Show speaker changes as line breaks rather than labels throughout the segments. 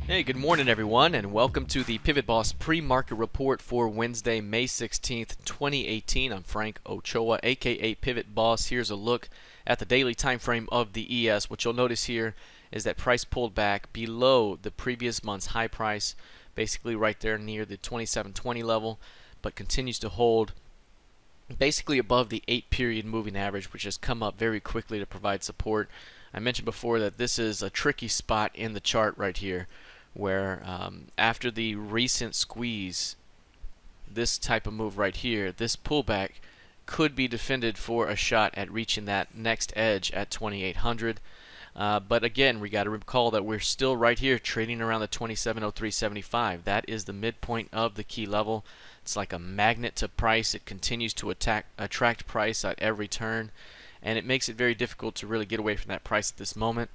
Hey, good morning everyone, and welcome to the PivotBoss Pre-Market Report for Wednesday, May 16th, 2018. I'm Frank Ochoa, aka Pivot Boss. Here's a look at the daily time frame of the ES. What you'll notice here is that price pulled back below the previous month's high price, basically right there near the 2720 level, but continues to hold basically above the 8-period moving average, which has come up very quickly to provide support. I mentioned before that this is a tricky spot in the chart right here, where after the recent squeeze, this type of move right here, this pullback could be defended for a shot at reaching that next edge at 2800. But again, we got to recall that we're still right here trading around the 2703.75. That is the midpoint of the key level. It's like a magnet to price. It continues to attract price at every turn, and it makes it very difficult to really get away from that price at this moment.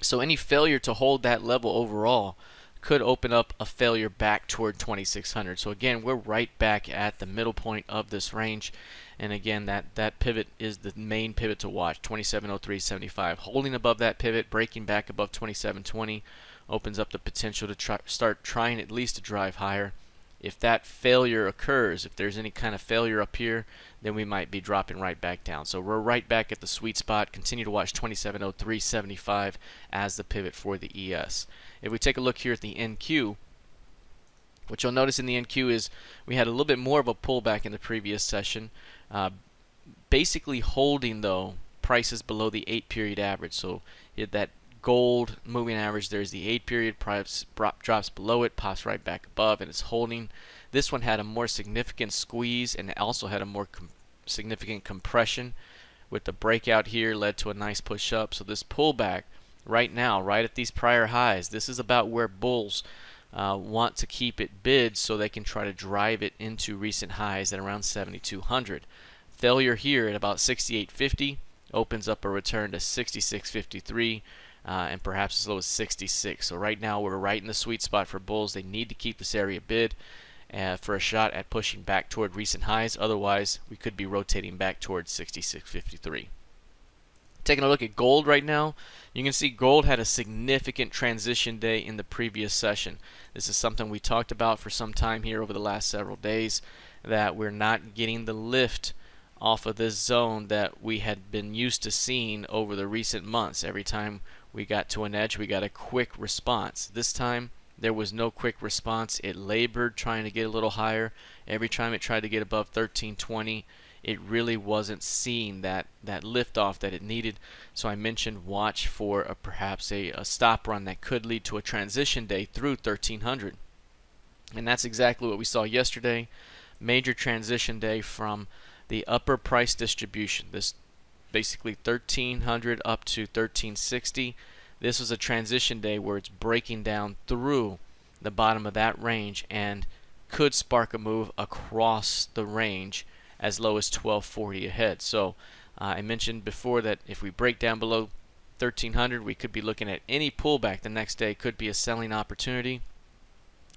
So any failure to hold that level overall could open up a failure back toward 2600. So again, we're right back at the middle point of this range, and again, that pivot is the main pivot to watch. 2703.75, holding above that pivot, breaking back above 2720 opens up the potential to start trying at least to drive higher. If that failure occurs, if there's any kind of failure up here, then we might be dropping right back down. So we're right back at the sweet spot. Continue to watch 2703.75 as the pivot for the ES. If we take a look here at the NQ, what you'll notice in the NQ is we had a little bit more of a pullback in the previous session, basically holding though prices below the 8-period average. So that gold moving average, there's the 8-period price, drops below it, pops right back above, and it's holding. This one had a more significant squeeze and also had a more significant compression, with the breakout here led to a nice push up. So this pullback right now, right at these prior highs, this is about where bulls want to keep it bid so they can try to drive it into recent highs at around 7200. Failure here at about 6850 opens up a return to 6653. And perhaps as low as 66. So right now we're right in the sweet spot for bulls. They need to keep this area bid for a shot at pushing back toward recent highs. Otherwise, we could be rotating back towards 66.53. Taking a look at gold right now, you can see gold had a significant transition day in the previous session. This is something we talked about for some time here over the last several days, that we're not getting the lift off of this zone that we had been used to seeing over the recent months. Every time we got to an edge, we got a quick response. This time there was no quick response. It labored trying to get a little higher. Every time it tried to get above 1320, it really wasn't seeing that lift off that it needed. So I mentioned watch for perhaps a stop run that could lead to a transition day through 1300. And that's exactly what we saw yesterday. Major transition day from the upper price distribution, this basically 1300 up to 1360. This was a transition day where it's breaking down through the bottom of that range and could spark a move across the range as low as 1240 ahead. So I mentioned before that if we break down below 1300, we could be looking at any pullback the next day could be a selling opportunity,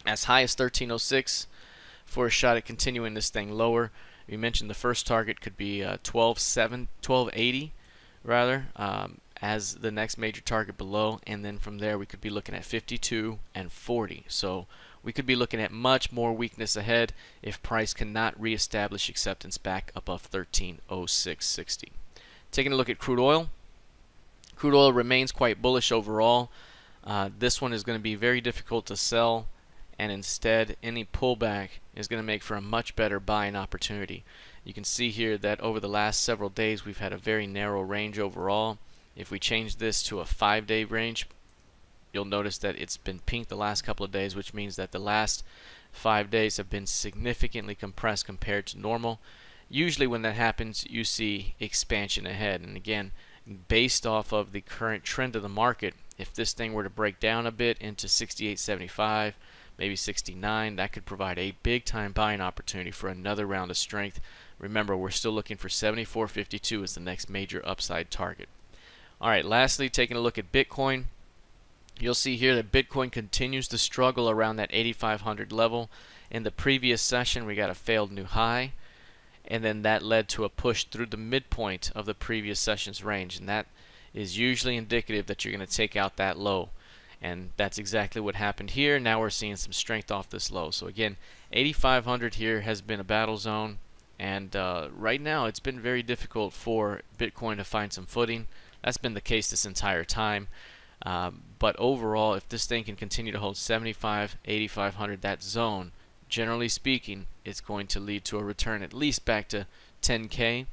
as high as 1306 for a shot at continuing this thing lower. We mentioned the first target could be 1280 rather, as the next major target below, and then from there we could be looking at 52 and 40. So we could be looking at much more weakness ahead if price cannot reestablish acceptance back above 1306.60. Taking a look at crude oil. Crude oil remains quite bullish overall. This one is going to be very difficult to sell, and instead any pullback is going to make for a much better buying opportunity. You can see here that over the last several days we've had a very narrow range overall. If we change this to a 5-day range, you'll notice that it's been pink the last couple of days, which means that the last 5 days have been significantly compressed compared to normal. Usually when that happens, you see expansion ahead, and again, based off of the current trend of the market, if this thing were to break down a bit into 68.75, maybe 69, that could provide a big time buying opportunity for another round of strength. Remember, we're still looking for 74.52 as the next major upside target. Alright, lastly, taking a look at Bitcoin. You'll see here that Bitcoin continues to struggle around that 8,500 level. In the previous session, we got a failed new high, and then that led to a push through the midpoint of the previous session's range, and that is usually indicative that you're going to take out that low. and that's exactly what happened here. Now we're seeing some strength off this low. So again, 8,500 here has been a battle zone, and right now it's been very difficult for Bitcoin to find some footing. That's been the case this entire time. But overall, if this thing can continue to hold 75, 8,500, that zone, generally speaking, it's going to lead to a return at least back to 10K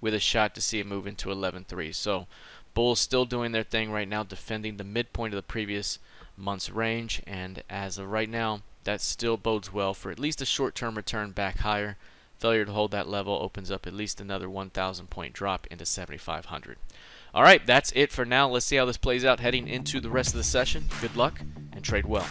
with a shot to see it move into 11.3. So bulls still doing their thing right now, defending the midpoint of the previous month's range, and as of right now, that still bodes well for at least a short-term return back higher. Failure to hold that level opens up at least another 1,000 point drop into 7,500. All right, that's it for now. Let's see how this plays out heading into the rest of the session. Good luck and trade well.